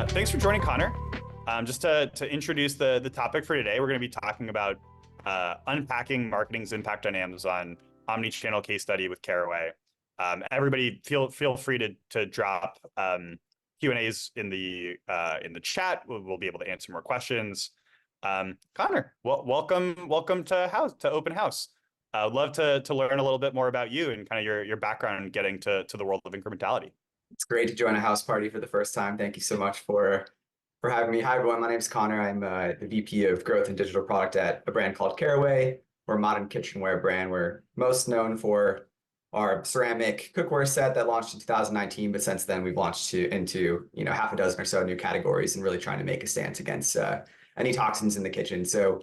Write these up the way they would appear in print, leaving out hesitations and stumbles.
Thanks for joining, Connor. Just to introduce the topic for today, we're going to be talking about unpacking marketing's impact on Amazon, Omni-Channel case study with Caraway. Everybody feel free to drop Q&As in the chat. We'll be able to answer more questions. Connor, welcome to Open House. I'd love to learn a little bit more about you and kind of your background getting to the world of incrementality. It's great to join a house party for the first time. Thank you so much for having me. Hi, everyone. My name is Connor. I'm the VP of Growth and Digital Product at a brand called Caraway. We're a modern kitchenware brand. We're most known for our ceramic cookware set that launched in 2019, but since then we've launched into half a dozen or so new categories and really trying to make a stance against any toxins in the kitchen. So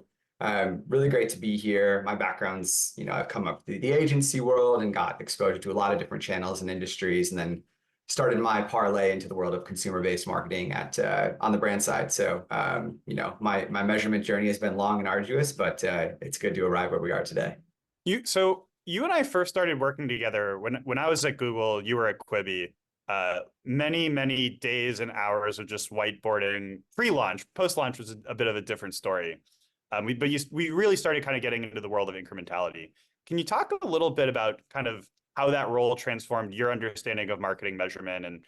really great to be here. My background's, I've come up through the agency world and got exposure to a lot of different channels and industries, and then started my parlay into the world of consumer-based marketing on the brand side. So, my measurement journey has been long and arduous, but it's good to arrive where we are today. So you and I first started working together when I was at Google. You were at Quibi. Many days and hours of just whiteboarding. Pre-launch, post-launch was a bit of a different story. We really started kind of getting into the world of incrementality. Can you talk a little bit about kind of how that role transformed your understanding of marketing measurement, and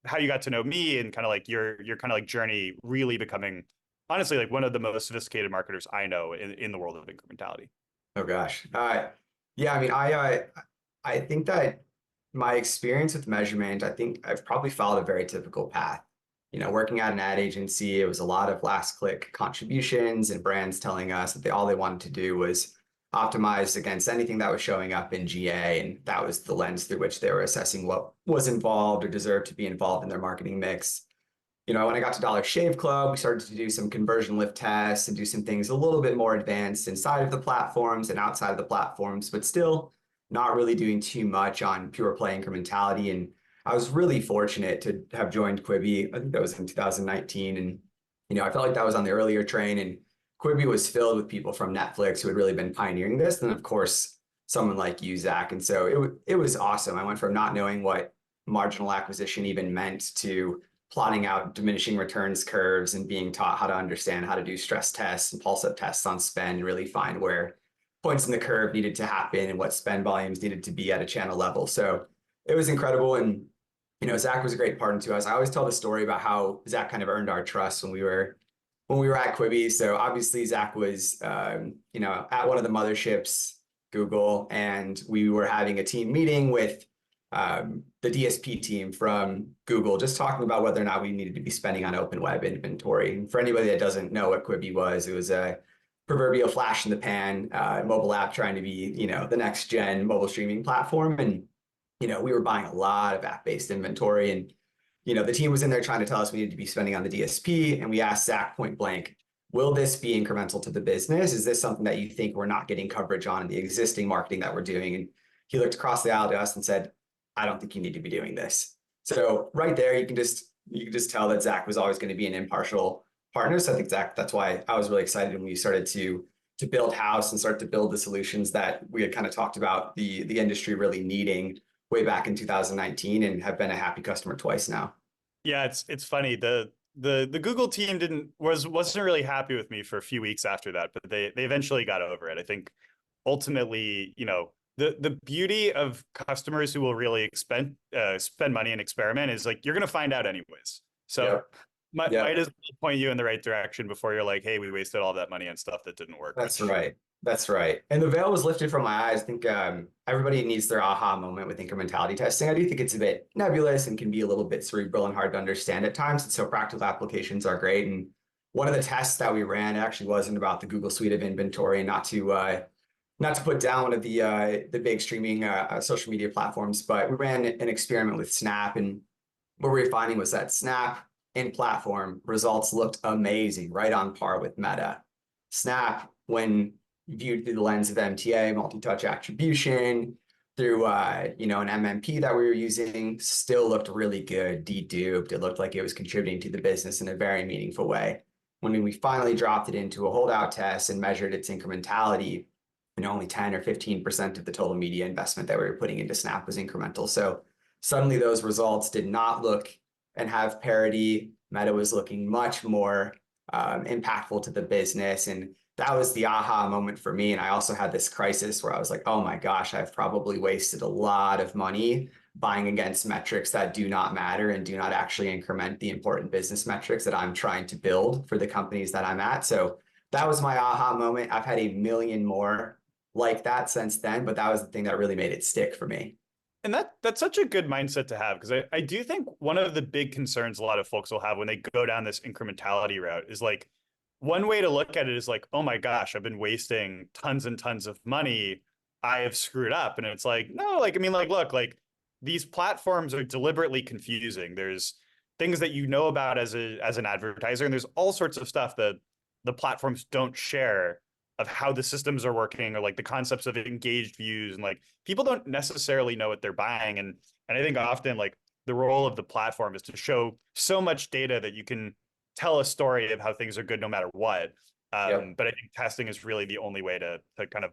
how you got to know me, and kind of like your kind of like journey really becoming, honestly, like one of the most sophisticated marketers I know in the world of incrementality? Oh gosh, yeah. I mean, I think that my experience with measurement, I think I've probably followed a very typical path. Working at an ad agency, it was a lot of last click contributions and brands telling us that all they wanted to do was optimized against anything that was showing up in GA, and that was the lens through which they were assessing what was involved or deserved to be involved in their marketing mix. When I got to Dollar Shave Club, we started to do some conversion lift tests and do some things a little bit more advanced inside of the platforms and outside of the platforms, but still not really doing too much on pure play incrementality. And I was really fortunate to have joined Quibi. I think that was in 2019, and I felt like that was on the earlier train, and Quibi was filled with people from Netflix who had really been pioneering this. And of course, someone like you, Zach. And so it was awesome. I went from not knowing what marginal acquisition even meant to plotting out diminishing returns curves and being taught how to understand how to do stress tests and pulse-up tests on spend, really find where points in the curve needed to happen and what spend volumes needed to be at a channel level. So it was incredible. And, Zach was a great partner to us. I always tell the story about how Zach kind of earned our trust when we were at Quibi. So obviously Zach was, at one of the motherships, Google, and we were having a team meeting with the DSP team from Google, just talking about whether or not we needed to be spending on open web inventory. And for anybody that doesn't know what Quibi was, it was a proverbial flash in the pan mobile app trying to be, the next gen mobile streaming platform. And, we were buying a lot of app-based inventory, and the team was in there trying to tell us we needed to be spending on the DSP, and we asked Zach point blank, will this be incremental to the business? Is this something that you think we're not getting coverage on in the existing marketing that we're doing? And he looked across the aisle to us and said, I don't think you need to be doing this. So right there, you can just tell that Zach was always going to be an impartial partner. So I think, Zach, that's why I was really excited when we started to build Haus and start to build the solutions that we had kind of talked about the industry really needing way back in 2019, and have been a happy customer twice now. Yeah, it's funny. The Google team wasn't really happy with me for a few weeks after that, but they eventually got over it. I think ultimately, the beauty of customers who will really spend money and experiment is like, you're going to find out anyways. So might as well point you in the right direction before you're like, hey, we wasted all that money on stuff that didn't work. That's right. And the veil was lifted from my eyes. I think everybody needs their aha moment with incrementality testing. I do think it's a bit nebulous and can be a little bit cerebral and hard to understand at times. And so practical applications are great. And one of the tests that we ran actually wasn't about the Google suite of inventory, and not to put down one of the big streaming social media platforms, but we ran an experiment with Snap, and what we were finding was that Snap in platform results looked amazing, right on par with Meta. Snap, when viewed through the lens of MTA, multi-touch attribution, through an MMP that we were using, still looked really good, deduped. It looked like it was contributing to the business in a very meaningful way. When we finally dropped it into a holdout test and measured its incrementality, only 10 or 15% of the total media investment that we were putting into Snap was incremental. So suddenly those results did not look and have parity Meta was looking much more impactful to the business. And that was the aha moment for me. And I also had this crisis where I was like, oh my gosh, I've probably wasted a lot of money buying against metrics that do not matter and do not actually increment the important business metrics that I'm trying to build for the companies that I'm at. So that was my aha moment. I've had a million more like that since then, but that was the thing that really made it stick for me. And that's such a good mindset to have, because I do think one of the big concerns a lot of folks will have when they go down this incrementality route is like, one way to look at it is like, oh my gosh, I've been wasting tons and tons of money. I have screwed up. And it's like, no, like, I mean, like, look, like these platforms are deliberately confusing. There's things that you know about as an advertiser, and there's all sorts of stuff that the platforms don't share of how the systems are working, or like the concepts of engaged views, and like people don't necessarily know what they're buying. And I think often like the role of the platform is to show so much data that you can tell a story of how things are good no matter what. Yep. But I think testing is really the only way to kind of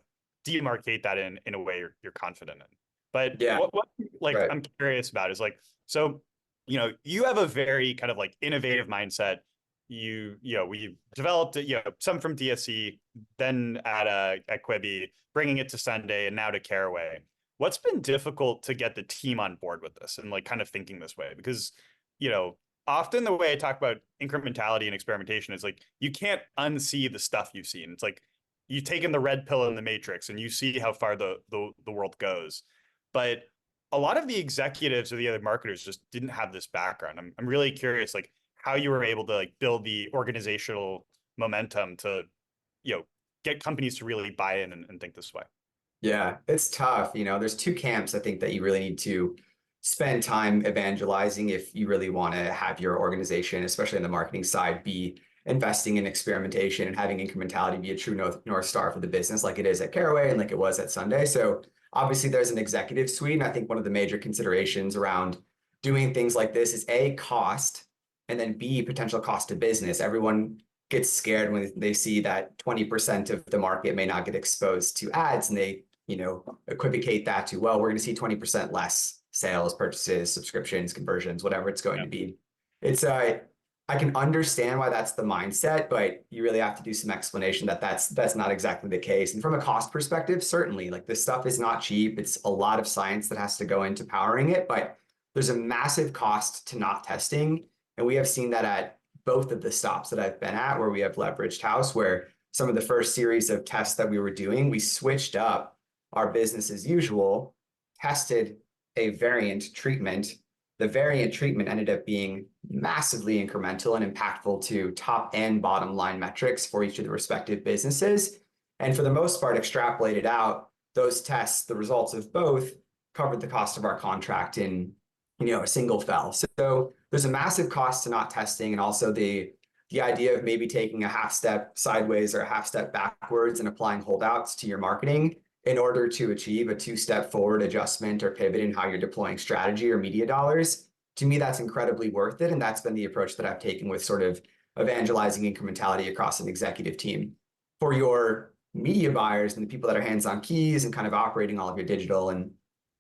demarcate that in a way you're confident in. But Yeah. what like Right. I'm curious about is like, so you have a very kind of like innovative mindset. We developed some from DSE, then at Quibi, bringing it to Sunday, and now to Caraway. What's been difficult to get the team on board with this and like kind of thinking this way? Because you know often the way I talk about incrementality and experimentation is like you can't unsee the stuff you've seen. It's like you've taken the red pill in the matrix and you see how far the world goes. But a lot of the executives or the other marketers just didn't have this background. I'm really curious like how you were able to like build the organizational momentum to get companies to really buy in and think this way. Yeah, it's tough. There's two camps I think that you really need to spend time evangelizing if you really want to have your organization, especially on the marketing side, be investing in experimentation and having incrementality be a true North Star for the business, like it is at Caraway and like it was at Sunday. So obviously there's an executive suite. And I think one of the major considerations around doing things like this is A, cost, and then B, potential cost to business. Everyone gets scared when they see that 20% of the market may not get exposed to ads, and they equivocate that to, well, we're going to see 20% less sales, purchases, subscriptions, conversions, whatever it's going Yeah. to be. It's I can understand why that's the mindset, but you really have to do some explanation that that's not exactly the case. And from a cost perspective, certainly, like this stuff is not cheap. It's a lot of science that has to go into powering it, but there's a massive cost to not testing. And we have seen that at both of the stops that I've been at where we have leveraged Haus, where some of the first series of tests that we were doing, we switched up our business as usual, tested a variant treatment. The variant treatment ended up being massively incremental and impactful to top and bottom line metrics for each of the respective businesses. And for the most part, extrapolated out those tests, the results of both covered the cost of our contract in a single fell. So there's a massive cost to not testing, and also the idea of maybe taking a half step sideways or a half step backwards and applying holdouts to your marketing in order to achieve a two-step forward adjustment or pivot in how you're deploying strategy or media dollars. To me, that's incredibly worth it. And that's been the approach that I've taken with sort of evangelizing incrementality across an executive team. For your media buyers and the people that are hands-on keys and kind of operating all of your digital and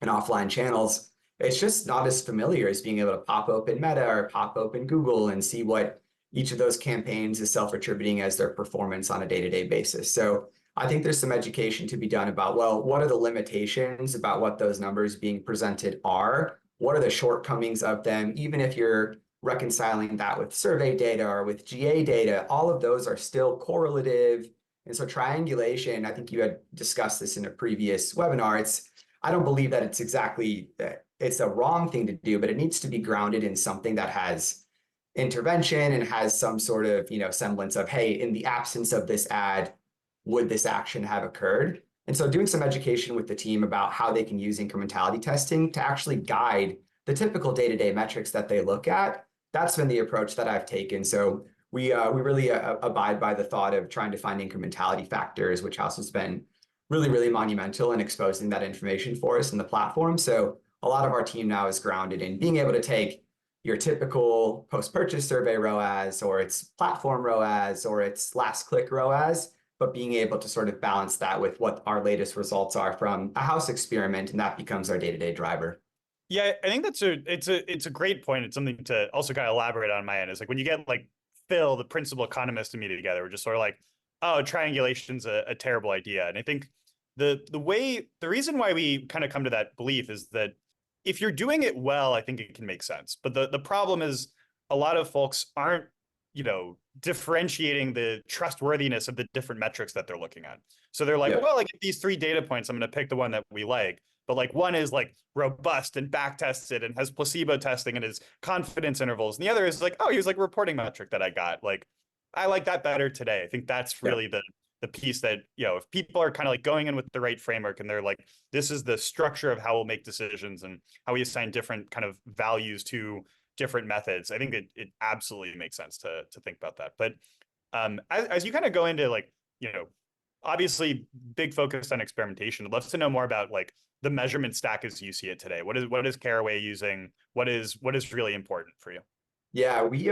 offline channels, it's just not as familiar as being able to pop open Meta or pop open Google and see what each of those campaigns is self-attributing as their performance on a day-to-day basis. So I think there's some education to be done about, well, what are the limitations about what those numbers being presented are? What are the shortcomings of them? Even if you're reconciling that with survey data or with GA data, all of those are still correlative. And so triangulation, I think you had discussed this in a previous webinar. I don't believe that it's a wrong thing to do, but it needs to be grounded in something that has intervention and has some sort of, semblance of, hey, in the absence of this ad, would this action have occurred? And so doing some education with the team about how they can use incrementality testing to actually guide the typical day-to-day metrics that they look at, that's been the approach that I've taken. So we really abide by the thought of trying to find incrementality factors, which Haus has been really, really monumental in exposing that information for us in the platform. So a lot of our team now is grounded in being able to take your typical post-purchase survey ROAS, or its platform ROAS, or its last click ROAS, but being able to sort of balance that with what our latest results are from a Haus experiment, and that becomes our day-to-day driver. Yeah, I think it's a great point. It's something to also kind of elaborate on my end. Is like when you get like Phil, the principal economist, to me together, we're just sort of like, oh, triangulation's a terrible idea. And I think the reason why we kind of come to that belief is that if you're doing it well, I think it can make sense. But the problem is a lot of folks aren't, differentiating the trustworthiness of the different metrics that they're looking at. So they're like, Yep. well, like these three data points, I'm going to pick the one that we like. But like one is like robust and back tested and has placebo testing and is confidence intervals. And the other is like, oh, here's like a reporting metric that I got. Like, I like that better today. I think that's Yep. really the piece that, if people are kind of like going in with the right framework and they're like, this is the structure of how we'll make decisions and how we assign different kind of values to different methods, I think it absolutely makes sense to think about that. But as you kind of go into like, obviously big focus on experimentation, I'd love to know more about like the measurement stack as you see it today. What is Caraway using? What is really important for you? Yeah, we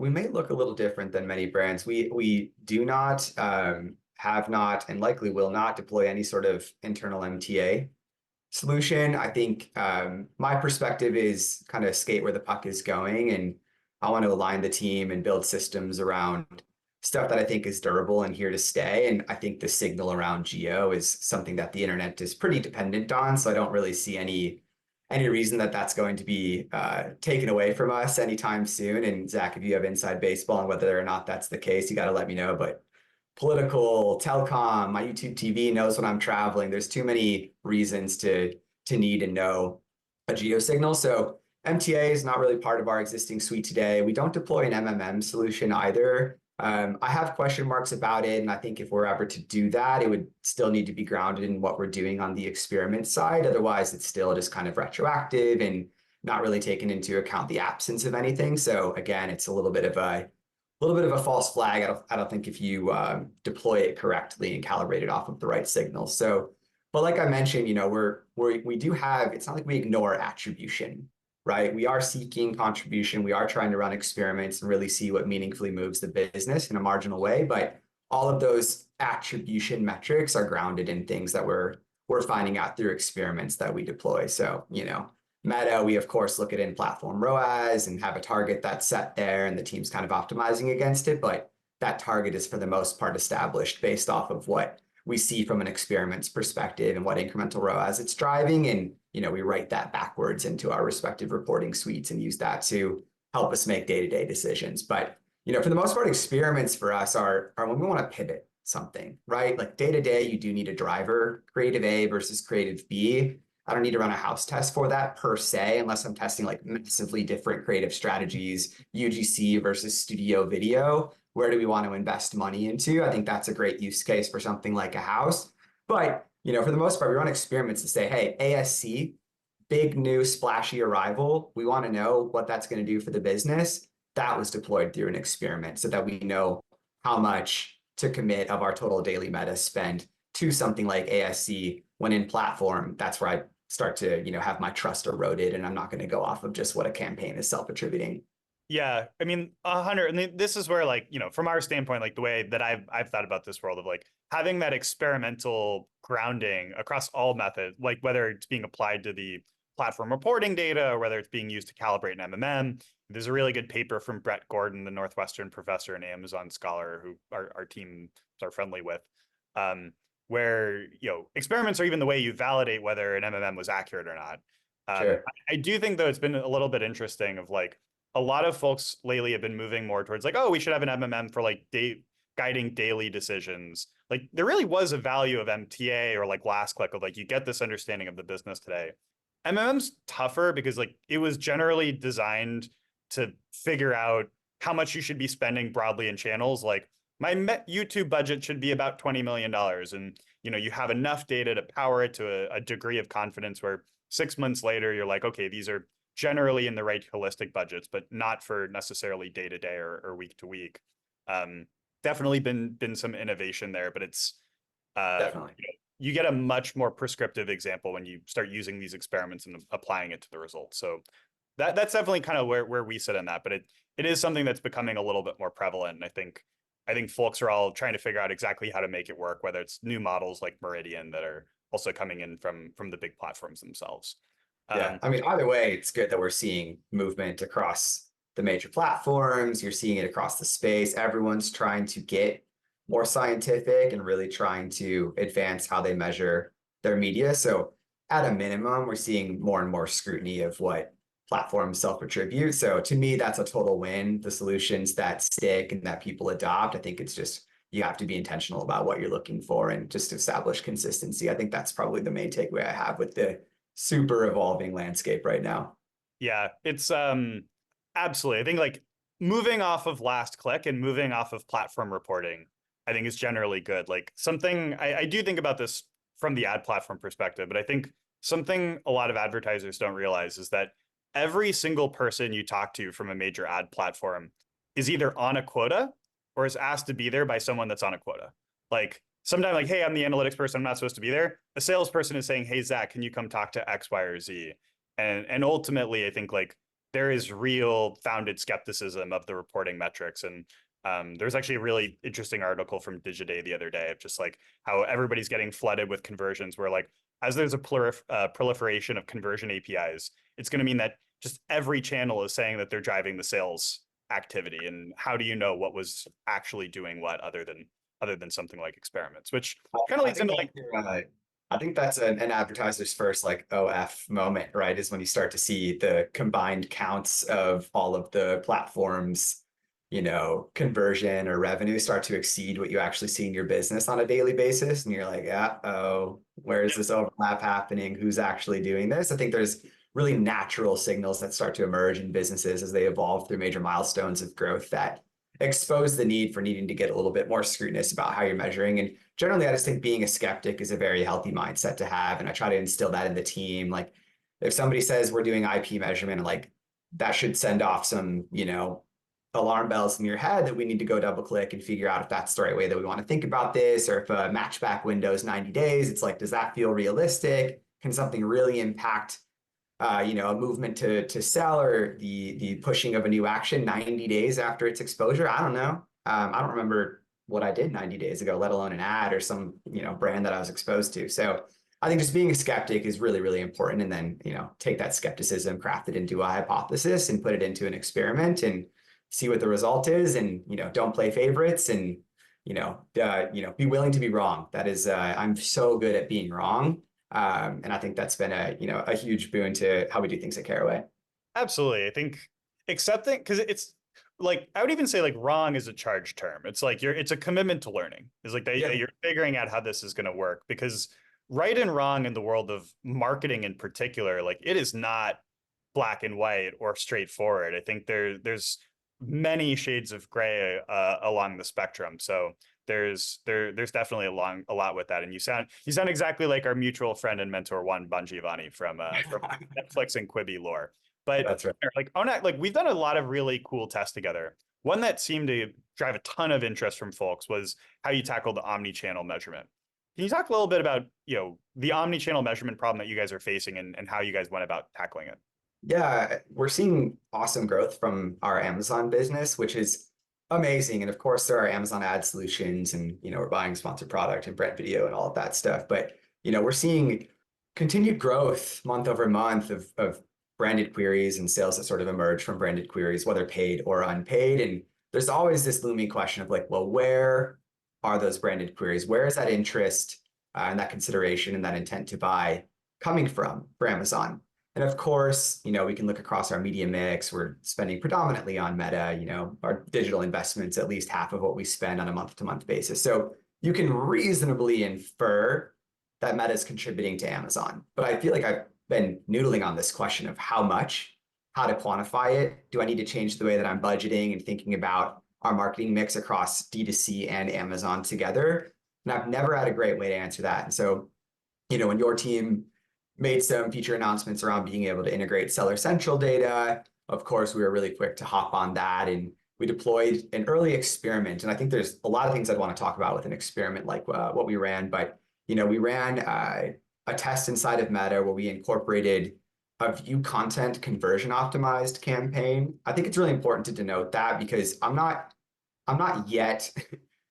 may look a little different than many brands. We do not have not and likely will not deploy any sort of internal MTA solution. I think my perspective is kind of skate where the puck is going, and I want to align the team and build systems around stuff that I think is durable and here to stay. And I think the signal around geo is something that the internet is pretty dependent on. So I don't really see any reason that that's going to be taken away from us anytime soon. And Zach, if you have inside baseball and whether or not that's the case, you got to let me know. But political, telecom, my YouTube TV knows when I'm traveling. There's too many reasons to need and know a geo signal. So MTA is not really part of our existing suite today. We don't deploy an MMM solution either. I have question marks about it, and I think if we're ever to do that, it would still need to be grounded in what we're doing on the experiment side. Otherwise, it's still just kind of retroactive and not really taking into account the absence of anything. So again, it's a little bit of a false flag. I don't think if you deploy it correctly and calibrate it off of the right signals. So, but like I mentioned, we do have. It's not like we ignore attribution, right? We are seeking contribution. We are trying to run experiments and really see what meaningfully moves the business in a marginal way. But all of those attribution metrics are grounded in things that we're finding out through experiments that we deploy. So, Meta, we of course look at in-platform ROAS and have a target that's set there, and the team's kind of optimizing against it. But that target is for the most part established based off of what we see from an experiments perspective and what incremental ROAS it's driving. And we write that backwards into our respective reporting suites and use that to help us make day-to-day decisions. But for the most part, experiments for us are when we want to pivot something, right? Like day to day, you do need a driver, creative A versus creative B. I don't need to run a house test for that per se, unless I'm testing like massively different creative strategies, UGC versus studio video. Where do we want to invest money into? I think that's a great use case for something like a house. But, for the most part, we run experiments to say, hey, ASC, big new splashy arrival. We want to know what that's going to do for the business. That was deployed through an experiment so that we know how much to commit of our total daily meta spend to something like ASC when in platform. That's where I start to, have my trust eroded, and I'm not going to go off of just what a campaign is self-attributing. Yeah, I mean, 100. And this is where, like, from our standpoint, like the way that I've thought about this world of like having that experimental grounding across all methods, like whether it's being applied to the platform reporting data or whether it's being used to calibrate an MMM. There's a really good paper from Brett Gordon, the Northwestern professor and Amazon scholar, who our teams are friendly with, where experiments are even the way you validate whether an MMM was accurate or not. Sure. I do think though it's been a little bit interesting of like a lot of folks lately have been moving more towards like, oh, we should have an MMM for like guiding daily decisions. Like there really was a value of MTA or like last click of like you get this understanding of the business today. MMM's tougher because like it was generally designed to figure out how much you should be spending broadly in channels. Like my YouTube budget should be about $20 million, and you have enough data to power it to a degree of confidence where 6 months later you're like, okay, these are generally in the right holistic budgets, but not for necessarily day to day or week to week. Definitely been some innovation there, but it's Definitely. you get a much more prescriptive example when you start using these experiments and applying it to the results. So that's definitely kind of where we sit in that, but it is something that's becoming a little bit more prevalent. And I think folks are all trying to figure out exactly how to make it work, whether it's new models like Meridian that are also coming in from the big platforms themselves. Yeah, I mean, either way, it's good that we're seeing movement across the major platforms. You're seeing it across the space. Everyone's trying to get more scientific and really trying to advance how they measure their media. So at a minimum, we're seeing more and more scrutiny of what platforms self-attribute. So to me, that's a total win. The solutions that stick and that people adopt, I think it's just you have to be intentional about what you're looking for and just establish consistency. I think that's probably the main takeaway I have with the super evolving landscape right now. Yeah, it's absolutely. I think like moving off of last click and moving off of platform reporting, I think is generally good. Like something I do think about this from the ad platform perspective, but I think something a lot of advertisers don't realize is that every single person you talk to from a major ad platform is either on a quota or is asked to be there by someone that's on a quota. Like sometimes like, hey, I'm the analytics person, I'm not supposed to be there. A salesperson is saying, hey, Zach, can you come talk to X, Y, or Z? And ultimately, I think like there is real founded skepticism of the reporting metrics. And there's actually a really interesting article from Digiday the other day of just like how everybody's getting flooded with conversions where like as there's a proliferation of conversion APIs, it's going to mean that just every channel is saying that they're driving the sales activity. And how do you know what was actually doing what other than something like experiments, which kind of I leads think into like, I think that's an advertiser's first like OF moment, right? Is when you start to see the combined counts of all of the platforms, conversion or revenue start to exceed what you actually see in your business on a daily basis. And you're like, yeah, oh, where is this overlap happening? Who's actually doing this? I think there's really natural signals that start to emerge in businesses as they evolve through major milestones of growth that expose the need for needing to get a little bit more scrutinous about how you're measuring. And generally, I just think being a skeptic is a very healthy mindset to have. And I try to instill that in the team. Like if somebody says we're doing IP measurement, like that should send off some, alarm bells in your head that we need to go double click and figure out if that's the right way that we want to think about this. Or if a matchback window is 90 days, it's like, does that feel realistic? Can something really impact a movement to sell or the pushing of a new action 90 days after its exposure? I don't know. I don't remember what I did 90 days ago, let alone an ad or some, brand that I was exposed to. So I think just being a skeptic is really, really important. And then, take that skepticism, craft it into a hypothesis and put it into an experiment and see what the result is. And, don't play favorites and, be willing to be wrong. That is, I'm so good at being wrong. And I think that's been a huge boon to how we do things at Caraway. absolutely. I think accepting, because it's like, I would even say like wrong is a charged term. It's like it's a commitment to learning. It's like Yeah. you're figuring out how this is going to work because right and wrong in the world of marketing in particular, like it is not black and white or straightforward. I think there's many shades of gray along the spectrum. So there's definitely a lot with that. And you sound exactly like our mutual friend and mentor Juan Bongiovanni from Netflix and Quibi lore. But That's right. like we've done a lot of really cool tests together. One that seemed to drive a ton of interest from folks was how you tackle the omni-channel measurement. Can you talk a little bit about, the omni-channel measurement problem that you guys are facing and how you guys went about tackling it? Yeah, we're seeing awesome growth from our Amazon business, which is amazing. And of course, there are Amazon ad solutions and, we're buying sponsored product and brand video and all of that stuff. But, we're seeing continued growth month over month of branded queries and sales that sort of emerge from branded queries, whether paid or unpaid. And there's always this looming question of like, well, where are those branded queries? Where is that interest and that consideration and that intent to buy coming from for Amazon? And of course, we can look across our media mix. We're spending predominantly on Meta, our digital investments, at least half of what we spend on a month-to-month basis. So you can reasonably infer that Meta is contributing to Amazon. But I feel like I've been noodling on this question of how much, how to quantify it. Do I need to change the way that I'm budgeting and thinking about our marketing mix across D2C and Amazon together? And I've never had a great way to answer that. And so, when your team made some feature announcements around being able to integrate Seller Central data. Of course, we were really quick to hop on that and we deployed an early experiment. And I think there's a lot of things I'd want to talk about with an experiment like what we ran. But, we ran a test inside of Meta where we incorporated a view content conversion optimized campaign. I think it's really important to denote that because I'm not yet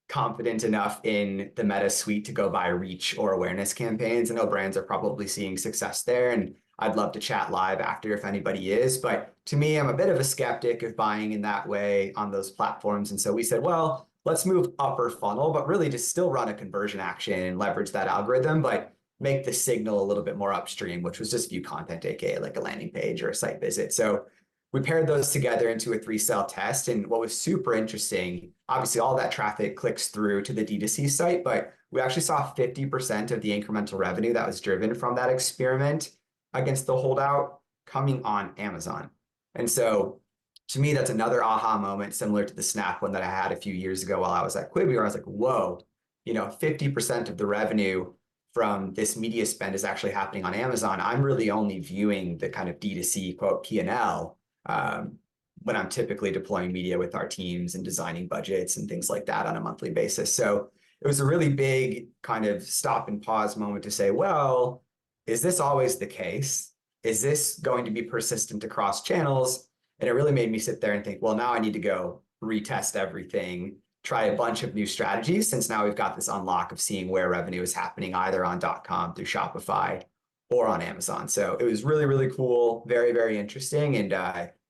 confident enough in the Meta suite to go buy reach or awareness campaigns. I know brands are probably seeing success there. And I'd love to chat live after if anybody is. But to me, I'm a bit of a skeptic of buying in that way on those platforms. And so we said, well, let's move upper funnel, but really just still run a conversion action and leverage that algorithm, but make the signal a little bit more upstream, which was just view content, aka like a landing page or a site visit. So we paired those together into a 3-cell test. And what was super interesting, obviously all that traffic clicks through to the D2C site, but we actually saw 50% of the incremental revenue that was driven from that experiment against the holdout coming on Amazon. And so to me, that's another aha moment similar to the Snap one that I had a few years ago while I was at Quibi, where I was like, whoa, 50% of the revenue from this media spend is actually happening on Amazon. I'm really only viewing the kind of D2C quote P&L when I'm typically deploying media with our teams and designing budgets and things like that on a monthly basis. So it was a really big kind of stop and pause moment to say, well, is this always the case? Is this going to be persistent across channels? And it really made me sit there and think, well, now I need to go retest everything, try a bunch of new strategies, since now we've got this unlock of seeing where revenue is happening either on .com through Shopify or on Amazon. So it was really, really cool, very, very interesting. And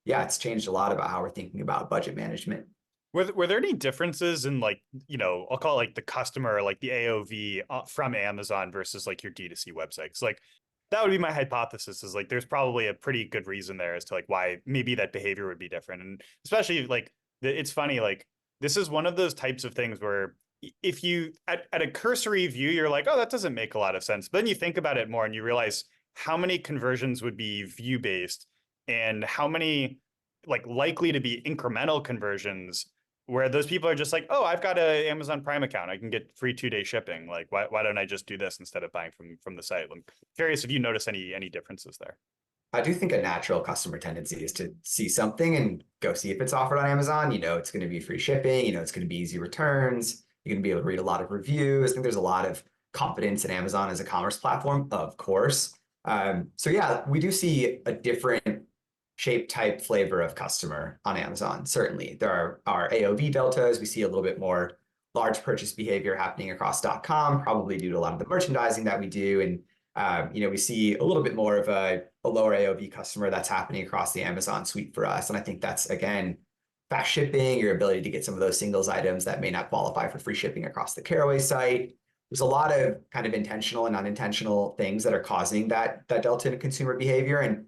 yeah, it's changed a lot about how we're thinking about budget management. Were there any differences in like, I'll call it like the customer, like the AOV from Amazon versus like your D2C websites? Like that would be my hypothesis, is like there's probably a pretty good reason there as to like why maybe that behavior would be different. And especially like it's funny, like this is one of those types of things where if you at a cursory view, you're like, oh, that doesn't make a lot of sense. But then you think about it more and you realize how many conversions would be view based and how many like likely to be incremental conversions where those people are just like, oh, I've got an Amazon Prime account. I can get free 2-day shipping. Like, why don't I just do this instead of buying from the site? I'm curious if you notice any differences there. I do think a natural customer tendency is to see something and go see if it's offered on Amazon. It's going to be free shipping. It's going to be easy returns. You're going to be able to read a lot of reviews. I think there's a lot of confidence in Amazon as a commerce platform, of course. So yeah, we do see a different shape, type, flavor of customer on Amazon. Certainly, there are AOV deltas. We see a little bit more large purchase behavior happening across .com, probably due to a lot of the merchandising that we do. And we see a little bit more of a lower AOV customer that's happening across the Amazon suite for us. And I think that's, again, fast shipping, your ability to get some of those singles items that may not qualify for free shipping across the Caraway site. There's a lot of kind of intentional and unintentional things that are causing that delta in consumer behavior. And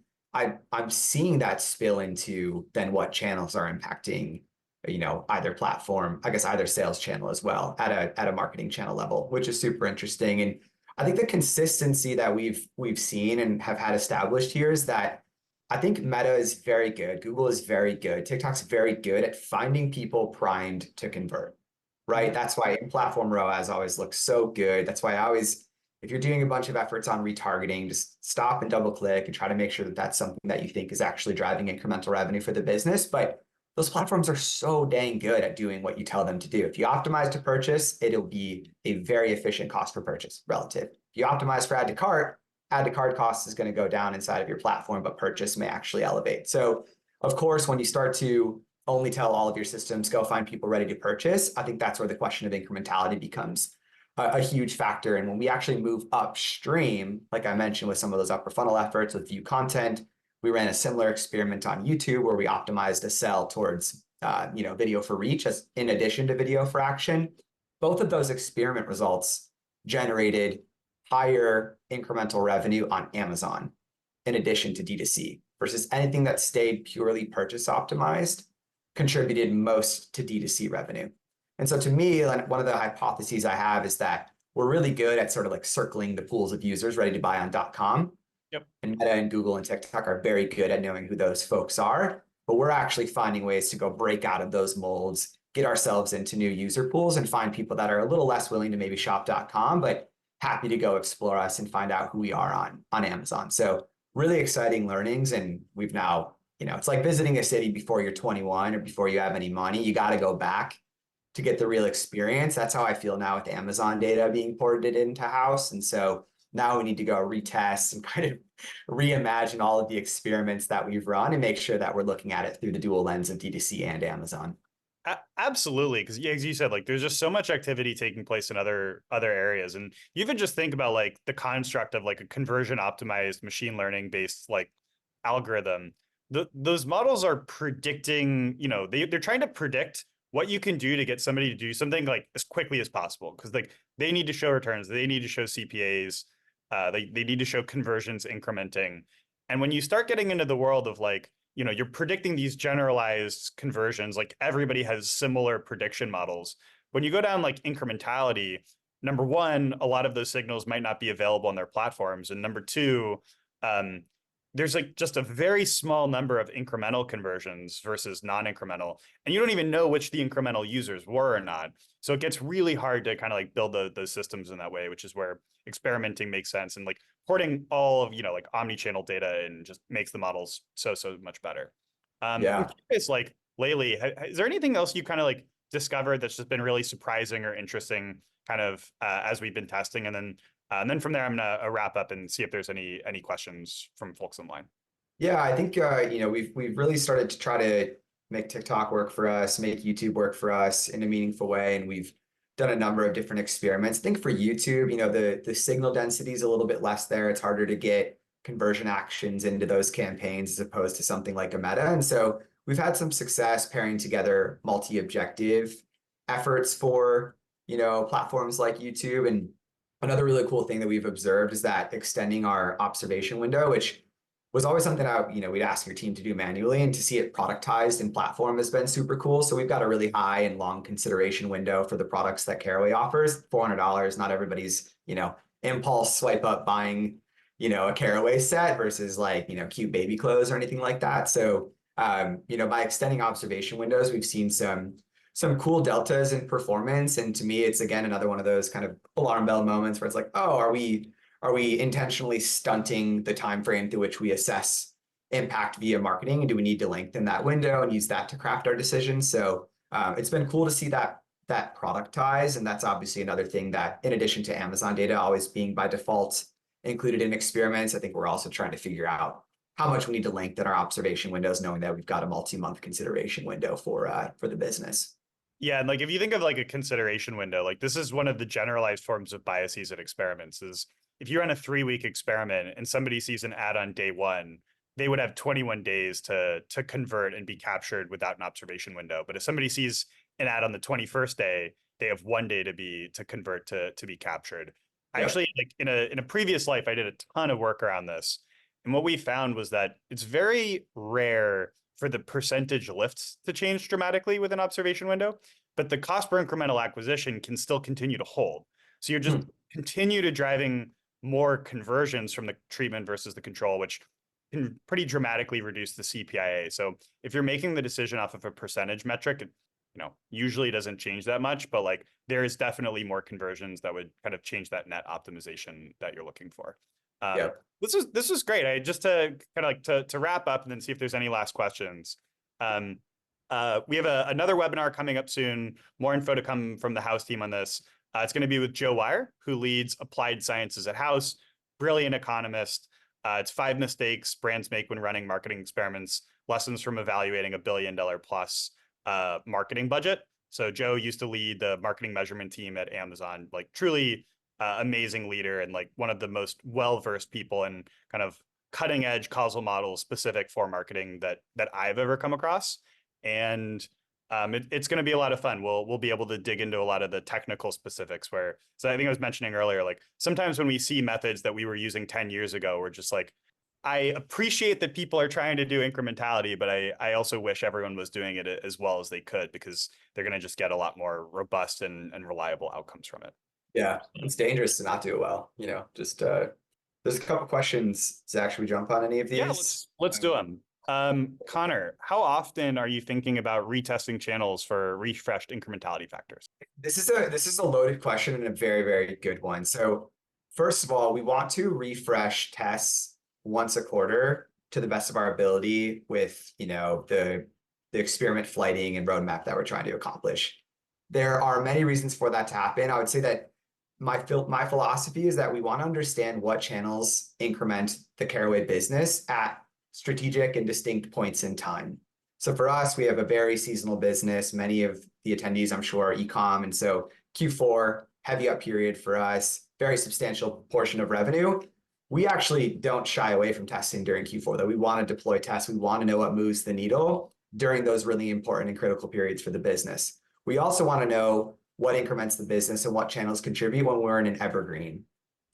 I'm seeing that spill into then what channels are impacting, either platform, I guess either sales channel as well at a marketing channel level, which is super interesting. And I think the consistency that we've seen and have had established here is that I think Meta is very good. Google is very good. TikTok's very good at finding people primed to convert, right? That's why in-platform ROAS always looks so good. That's why if you're doing a bunch of efforts on retargeting, just stop and double click and try to make sure that that's something that you think is actually driving incremental revenue for the business. But those platforms are so dang good at doing what you tell them to do. If you optimize to purchase, it'll be a very efficient cost per purchase relative. If you optimize for add to cart cost is going to go down inside of your platform, but purchase may actually elevate. So of course, when you start to only tell all of your systems, go find people ready to purchase, I think that's where the question of incrementality becomes a huge factor. And when we actually move upstream, like I mentioned with some of those upper funnel efforts with view content, we ran a similar experiment on YouTube where we optimized a sell towards video for reach as in addition to video for action. Both of those experiment results generated higher incremental revenue on Amazon in addition to D2C versus anything that stayed purely purchase optimized contributed most to D2C revenue. And so to me, one of the hypotheses I have is that we're really good at sort of like circling the pools of users ready to buy on .com. Yep. And Meta and Google and TikTok are very good at knowing who those folks are. But we're actually finding ways to go break out of those molds, get ourselves into new user pools and find people that are a little less willing to maybe shop .com, but happy to go explore us and find out who we are on Amazon. So really exciting learnings. And we've now, it's like visiting a city before you're 21 or before you have any money. You got to go back to get the real experience. That's how I feel now with Amazon data being ported into Haus. And so now we need to go retest and kind of reimagine all of the experiments that we've run and make sure that we're looking at it through the dual lens of D2C and Amazon. Absolutely, because yeah, as you said, like there's just so much activity taking place in other areas, and you even just think about like the construct of like a conversion optimized machine learning based like algorithm. Those models are predicting, they're trying to predict what you can do to get somebody to do something like as quickly as possible, because like they need to show returns, they need to show CPAs, they need to show conversions incrementing, and when you start getting into the world of like you're predicting these generalized conversions, like everybody has similar prediction models. When you go down like incrementality, number one, a lot of those signals might not be available on their platforms. And number two, um, there's like just a very small number of incremental conversions versus non-incremental. And you don't even know which the incremental users were or not. So it gets really hard to kind of like build those systems in that way, which is where experimenting makes sense. And like porting all of like omni-channel data and just makes the models so much better. I'm Yeah. curious, like lately, is there anything else you kind of like discovered that's just been really surprising or interesting, kind of as we've been testing, and then from there I'm gonna wrap up and see if there's any questions from folks online. Yeah, I think we've really started to try to make TikTok work for us, make YouTube work for us in a meaningful way, and we've done a number of different experiments. I think for YouTube, the signal density is a little bit less there. It's harder to get conversion actions into those campaigns as opposed to something like a Meta. And so we've had some success pairing together multi-objective efforts for, platforms like YouTube. And another really cool thing that we've observed is that extending our observation window, which was always something we'd ask your team to do manually, and to see it productized in platform has been super cool. So we've got a really high and long consideration window for the products that Caraway offers. $400, not everybody's, impulse swipe up buying, a Caraway set versus like, cute baby clothes or anything like that. So, by extending observation windows, we've seen some cool deltas in performance. And to me, it's again another one of those kind of alarm bell moments where it's like, oh, are we intentionally stunting the time frame through which we assess impact via marketing, and do we need to lengthen that window and use that to craft our decisions? So it's been cool to see that productize, and that's obviously another thing that, in addition to Amazon data always being by default included in experiments, I think we're also trying to figure out how much we need to lengthen our observation windows, knowing that we've got a multi-month consideration window for the business. Yeah, and like if you think of like a consideration window, like this is one of the generalized forms of biases in experiments is if you run a 3-week experiment and somebody sees an ad on day one, they would have 21 days to convert and be captured without an observation window. But if somebody sees an ad on the 21st day, they have 1 day to convert to be captured. I Yep. actually like in a previous life, I did a ton of work around this. And what we found was that it's very rare for the percentage lifts to change dramatically with an observation window, but the cost per incremental acquisition can still continue to hold. So you're just continue to driving more conversions from the treatment versus the control, which can pretty dramatically reduce the CPIA. So if you're making the decision off of a percentage metric, it usually doesn't change that much, but like there is definitely more conversions that would kind of change that net optimization that you're looking for. Yep. This is great. I just to kind of like to wrap up and then see if there's any last questions. We have another webinar coming up soon. More info to come from the Haus team on this. It's going to be with Joe Wire, who leads applied sciences at Haus, brilliant economist. It's 5 mistakes brands make when running marketing experiments, lessons from evaluating $1 billion plus marketing budget. So Joe used to lead the marketing measurement team at Amazon, like truly amazing leader and like one of the most well-versed people in kind of cutting edge causal models specific for marketing that I've ever come across. And it's going to be a lot of fun. We'll be able to dig into a lot of the technical specifics where, so I think I was mentioning earlier, like sometimes when we see methods that we were using 10 years ago, we're just like, I appreciate that people are trying to do incrementality, but I also wish everyone was doing it as well as they could, because they're going to just get a lot more robust and reliable outcomes from it. Yeah, it's dangerous to not do it well. Just there's a couple questions. Zach, should we jump on any of Yeah, these? let's do them. Connor, how often are you thinking about retesting channels for refreshed incrementality factors? This is a loaded question and a very, very good one. So first of all, we want to refresh tests once a quarter to the best of our ability with the experiment flighting and roadmap that we're trying to accomplish. There are many reasons for that to happen. I would say that my philosophy is that we want to understand what channels increment the Caraway business at strategic and distinct points in time. So for us, we have a very seasonal business. Many of the attendees, I'm sure, are e-com. And so Q4, heavy up period for us, very substantial portion of revenue. We actually don't shy away from testing during Q4, though. We want to deploy tests. We want to know what moves the needle during those really important and critical periods for the business. We also want to know what increments the business and what channels contribute when we're in an evergreen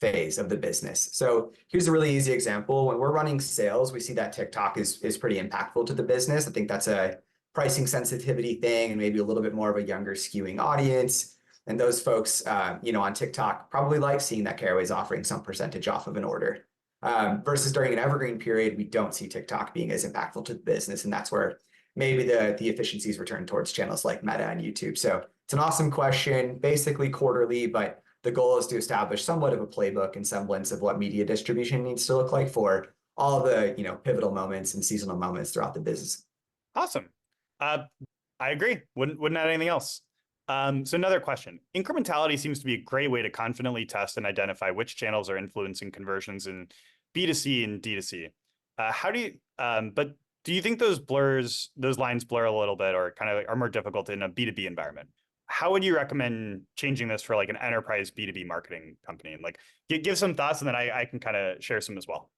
phase of the business. So here's a really easy example. When we're running sales, we see that TikTok is pretty impactful to the business. I think that's a pricing sensitivity thing and maybe a little bit more of a younger skewing audience. And those folks, on TikTok probably like seeing that Caraway is offering some percentage off of an order. Versus during an evergreen period, we don't see TikTok being as impactful to the business. And that's where maybe the efficiencies return towards channels like Meta and YouTube. So it's an awesome question, basically quarterly, but the goal is to establish somewhat of a playbook and semblance of what media distribution needs to look like for all the pivotal moments and seasonal moments throughout the business. Awesome. I agree. Wouldn't add anything else. So another question. Incrementality seems to be a great way to confidently test and identify which channels are influencing conversions in B2C and D2C. But do you think those lines blur a little bit or kind of are more difficult in a B2B environment? How would you recommend changing this for like an enterprise B2B marketing company? And like give some thoughts and then I can kind of share some as well.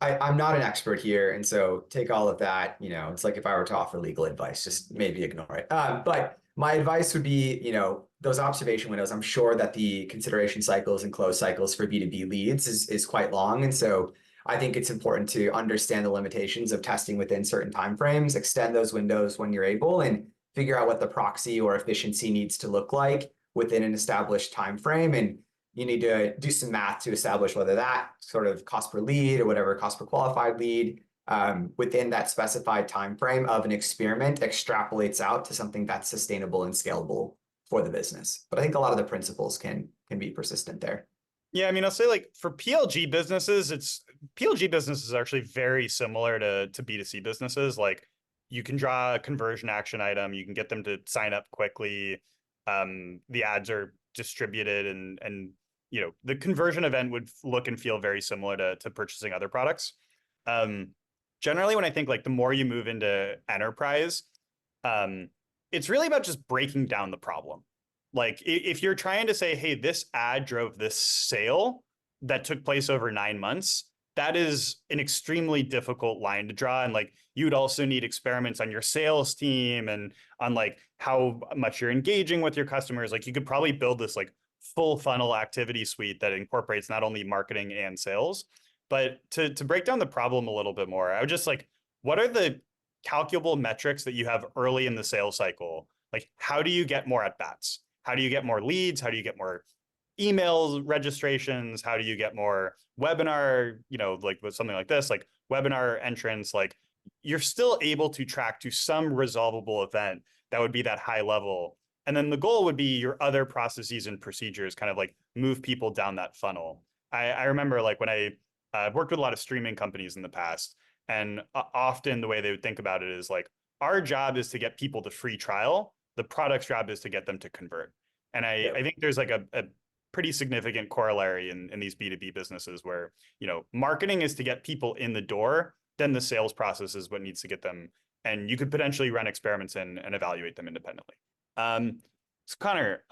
I'm not an expert here. And so take all of that, it's like if I were to offer legal advice, just maybe ignore it. But my advice would be, those observation windows, I'm sure that the consideration cycles and close cycles for B2B leads is quite long. And so I think it's important to understand the limitations of testing within certain timeframes, extend those windows when you're able, and figure out what the proxy or efficiency needs to look like within an established time frame. And you need to do some math to establish whether that sort of cost per lead or whatever cost per qualified lead within that specified time frame of an experiment extrapolates out to something that's sustainable and scalable for the business. But I think a lot of the principles can be persistent there. Yeah, I mean, I'll say like for PLG businesses, PLG businesses are actually very similar to B2C businesses. Like you can draw a conversion action item, you can get them to sign up quickly. The ads are distributed and the conversion event would look and feel very similar to purchasing other products. Generally, when I think like the more you move into enterprise, it's really about just breaking down the problem. Like if you're trying to say, hey, this ad drove this sale that took place over 9 months, that is an extremely difficult line to draw. And like you would also need experiments on your sales team and on like how much you're engaging with your customers. Like you could probably build this like full funnel activity suite that incorporates not only marketing and sales. But to break down the problem a little bit more, I would just like, what are the calculable metrics that you have early in the sales cycle? Like, how do you get more at bats? How do you get more leads? How do you get more email registrations? How do you get more webinar, like with something like this, like webinar entrance, like you're still able to track to some resolvable event that would be that high level. And then the goal would be your other processes and procedures kind of like move people down that funnel. I remember like when I've worked with a lot of streaming companies in the past, and often the way they would think about it is like, our job is to get people to free trial. The product's job is to get them to convert. And I think there's like a pretty significant corollary in these B2B businesses where, marketing is to get people in the door, then the sales process is what needs to get them. And you could potentially run experiments and evaluate them independently. So Connor,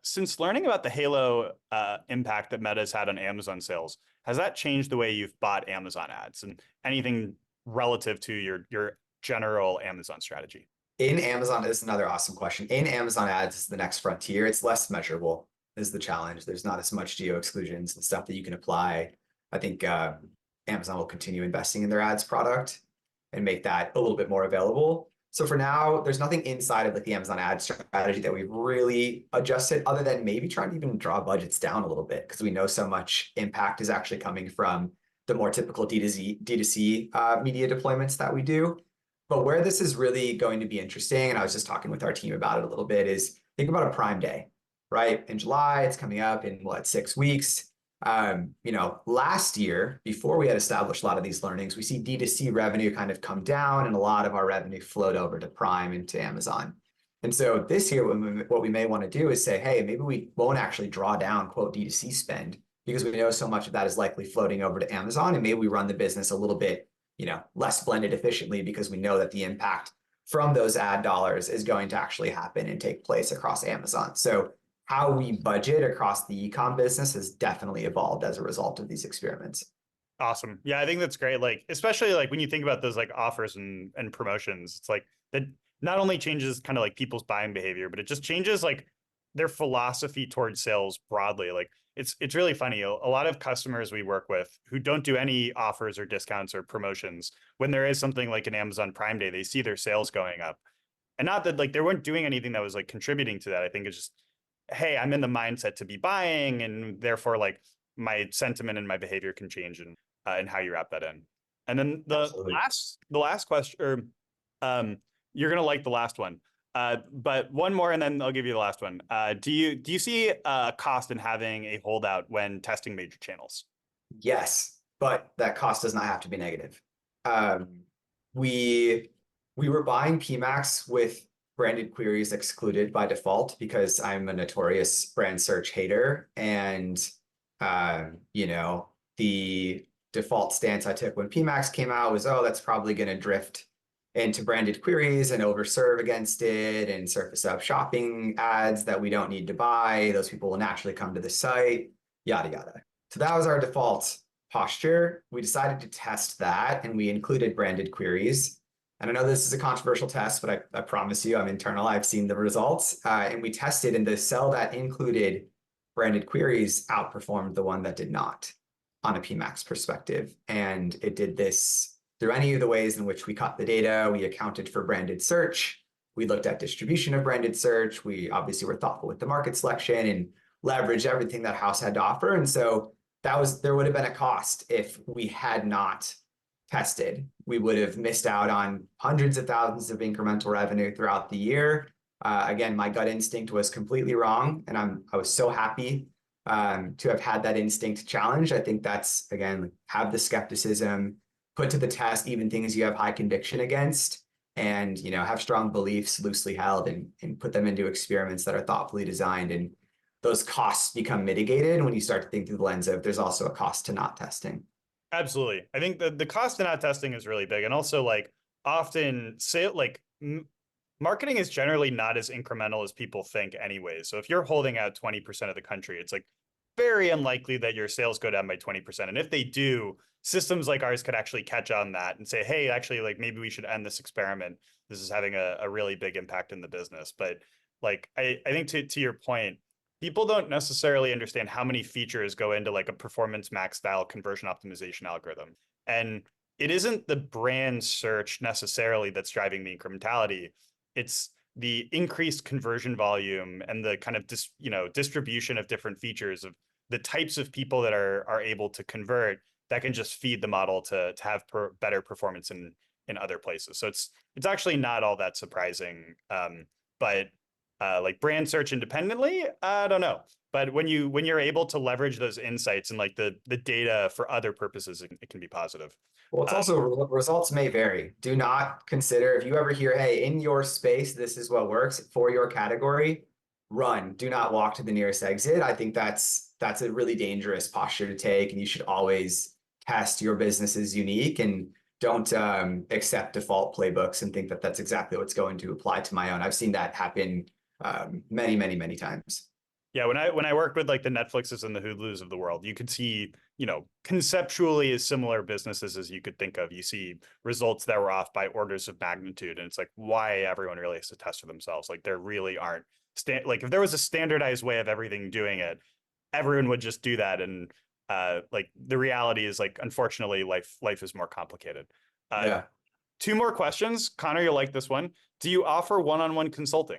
since learning about the halo impact that Meta's had on Amazon sales, has that changed the way you've bought Amazon ads and anything relative to your general Amazon strategy? In Amazon, this is another awesome question. In Amazon ads is the next frontier. It's less measurable is the challenge. There's not as much geo exclusions and stuff that you can apply. I think Amazon will continue investing in their ads product and make that a little bit more available. So for now, there's nothing inside of like the Amazon ad strategy that we've really adjusted other than maybe trying to even draw budgets down a little bit because we know so much impact is actually coming from the more typical D2C media deployments that we do. But where this is really going to be interesting, and I was just talking with our team about it a little bit, is think about a Prime Day, right? In July, it's coming up in 6 weeks. Last year, before we had established a lot of these learnings, we see D2C revenue kind of come down and a lot of our revenue flowed over to Prime and to Amazon. And so this year, what we may want to do is say, hey, maybe we won't actually draw down, quote, D2C spend because we know so much of that is likely floating over to Amazon. And maybe we run the business a little bit less blended efficiently because we know that the impact from those ad dollars is going to actually happen and take place across Amazon. So how we budget across the e-com business has definitely evolved as a result of these experiments. Awesome. Yeah, I think that's great. Like, especially like when you think about those like offers and promotions, it's like that not only changes kind of like people's buying behavior, but it just changes like their philosophy towards sales broadly. Like it's really funny. A lot of customers we work with who don't do any offers or discounts or promotions, when there is something like an Amazon Prime Day, they see their sales going up. And not that like they weren't doing anything that was like contributing to that. I think it's just, hey, I'm in the mindset to be buying, and therefore like my sentiment and my behavior can change and how you wrap that in. And then Absolutely. the last question, or you're gonna like the last one. But one more, and then I'll give you the last one. Do you see a cost in having a holdout when testing major channels? Yes, but that cost does not have to be negative. Um, we we were buying PMAX with branded queries excluded by default because I'm a notorious brand search hater, and the default stance I took when PMAX came out was, oh, that's probably going to drift into branded queries and overserve against it and surface up shopping ads that we don't need to buy. Those people will naturally come to the site, yada yada. So that was our default posture. We decided to test that, and we included branded queries. And I know this is a controversial test, but I promise you I'm internal. I've seen the results. And we tested, and the cell that included branded queries outperformed the one that did not on a PMAX perspective. And it did this through any of the ways in which we cut the data. We accounted for branded search. We looked at distribution of branded search. We obviously were thoughtful with the market selection and leveraged everything that Haus had to offer. And so there would have been a cost if we had not tested. We would have missed out on hundreds of thousands of incremental revenue throughout the year. Again, my gut instinct was completely wrong, and I was so happy to have had that instinct challenged. I think that's, again, have the skepticism, put to the test even things you have high conviction against, and have strong beliefs loosely held, and put them into experiments that are thoughtfully designed. And those costs become mitigated when you start to think through the lens of there's also a cost to not testing. Absolutely. I think the cost of not testing is really big. And also like often say like marketing is generally not as incremental as people think anyway. So if you're holding out 20% of the country, it's like very unlikely that your sales go down by 20%. And if they do, systems like ours could actually catch on that and say, hey, actually, like maybe we should end this experiment. This is having a really big impact in the business. But like I think to your point, people don't necessarily understand how many features go into like a performance max style conversion optimization algorithm. And it isn't the brand search necessarily that's driving the incrementality. It's the increased conversion volume and the kind of distribution of different features of the types of people that are able to convert that can just feed the model to have better performance in other places. So it's actually not all that surprising. But like brand search independently, I don't know. But when you're able to leverage those insights and like the data for other purposes, it can be positive. Well, it's also results may vary. Do not consider, if you ever hear, hey, in your space, this is what works for your category, run. Do not walk to the nearest exit. I think that's a really dangerous posture to take, and you should always test your business is unique, and don't accept default playbooks and think that that's exactly what's going to apply to my own. I've seen that happen many, many, many times. Yeah, when I worked with like the Netflixes and the Hulus of the world, you could see, conceptually as similar businesses as you could think of. You see results that were off by orders of magnitude, and it's like why everyone really has to test for themselves. Like there really aren't like if there was a standardized way of everything doing it, everyone would just do that. And like the reality is like unfortunately life is more complicated. Yeah. Two more questions, Connor. You'll like this one. Do you offer one-on-one consulting?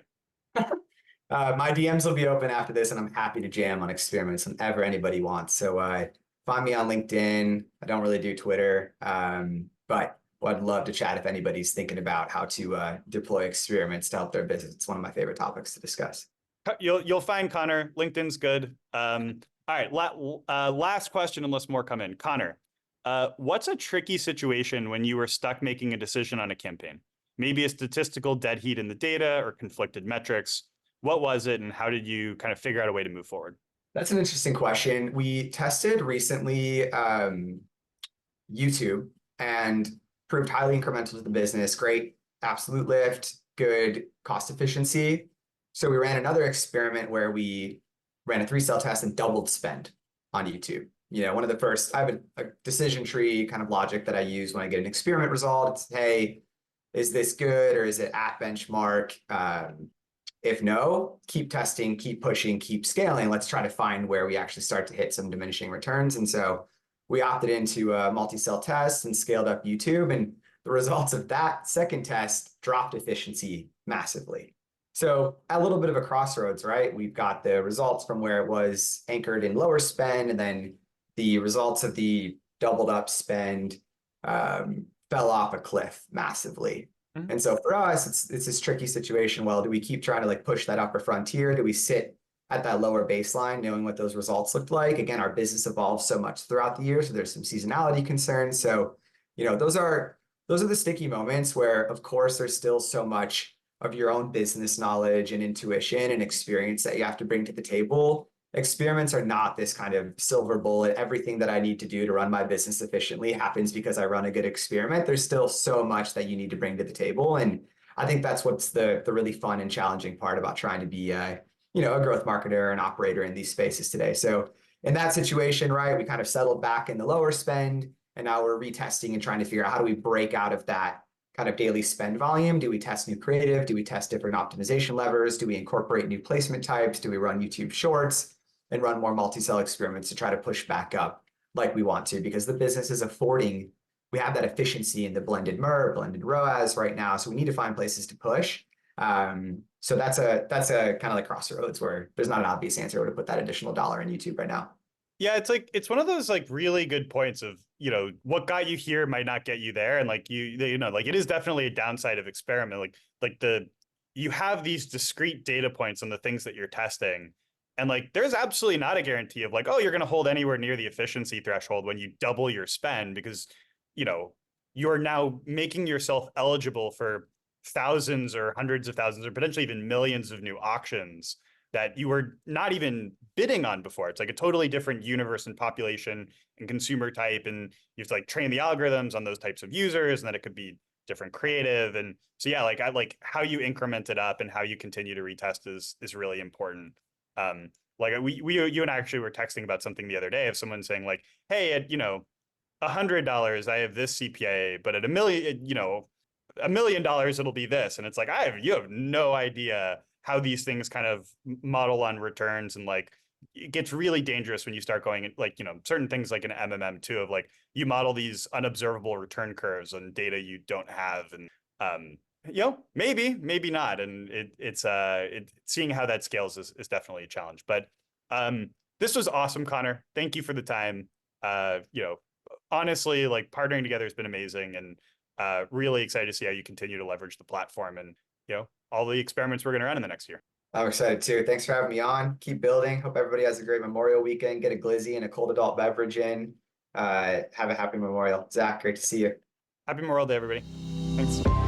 My DMs will be open after this, and I'm happy to jam on experiments whenever anybody wants. So find me on LinkedIn. I don't really do Twitter, but I'd love to chat if anybody's thinking about how to deploy experiments to help their business. It's one of my favorite topics to discuss. You'll find Connor. LinkedIn's good. All right, last question, unless more come in. Connor, what's a tricky situation when you were stuck making a decision on a campaign? Maybe a statistical dead heat in the data or conflicted metrics. What was it, and how did you kind of figure out a way to move forward? That's an interesting question. We tested recently YouTube, and proved highly incremental to the business, great absolute lift, good cost efficiency. So we ran another experiment where we ran a 3-cell test and doubled spend on YouTube. One of the first, I have a decision tree kind of logic that I use when I get an experiment result. It's, hey, is this good or is it at benchmark? If no, keep testing, keep pushing, keep scaling. Let's try to find where we actually start to hit some diminishing returns. And so we opted into a multi-cell test and scaled up YouTube. And the results of that second test dropped efficiency massively. So a little bit of a crossroads, right? We've got the results from where it was anchored in lower spend, and then the results of the doubled up spend fell off a cliff massively. Mm-hmm. And so for us, it's this tricky situation. Well, do we keep trying to like push that upper frontier? Do we sit at that lower baseline, knowing what those results looked like? Again, our business evolves so much throughout the year, so there's some seasonality concerns. So, those are the sticky moments where, of course, there's still so much of your own business knowledge and intuition and experience that you have to bring to the table. Experiments are not this kind of silver bullet. Everything that I need to do to run my business efficiently happens because I run a good experiment. There's still so much that you need to bring to the table. And I think that's what's the really fun and challenging part about trying to be a growth marketer and operator in these spaces today. So in that situation, right, we kind of settled back in the lower spend, and now we're retesting and trying to figure out how do we break out of that kind of daily spend volume? Do we test new creative? Do we test different optimization levers? Do we incorporate new placement types? Do we run YouTube Shorts and run more multi-cell experiments to try to push back up like we want to? Because the business is affording, we have that efficiency in the blended MER, blended ROAS right now. So we need to find places to push. So that's a kind of like crossroads where there's not an obvious answer where to put that additional dollar in YouTube right now. Yeah, it's one of those like really good points of, what got you here might not get you there. And like like it is definitely a downside of experiment. You have these discrete data points on the things that you're testing. And like there's absolutely not a guarantee of like, oh, you're going to hold anywhere near the efficiency threshold when you double your spend, because you're now making yourself eligible for thousands or hundreds of thousands or potentially even millions of new auctions that you were not even bidding on before. It's like a totally different universe and population and consumer type. And you have to like train the algorithms on those types of users, and then it could be different creative. And so, yeah, like I like how you increment it up and how you continue to retest is really important. Like you and I actually were texting about something the other day of someone saying like, hey, at, $100, I have this CPA, but at $1 million, it'll be this. And it's like, you have no idea how these things kind of model on returns. And like, it gets really dangerous when you start going like, certain things like an MMM too, of like, you model these unobservable return curves on data you don't have. And, maybe not. And it's seeing how that scales is definitely a challenge, but, this was awesome, Connor. Thank you for the time. Honestly, like partnering together has been amazing, and, really excited to see how you continue to leverage the platform and, all the experiments we're going to run in the next year. I'm excited too. Thanks for having me on. Keep building. Hope everybody has a great Memorial weekend. Get a glizzy and a cold adult beverage in. Have a happy Memorial. Zach, great to see you. Happy Memorial Day, everybody. Thanks.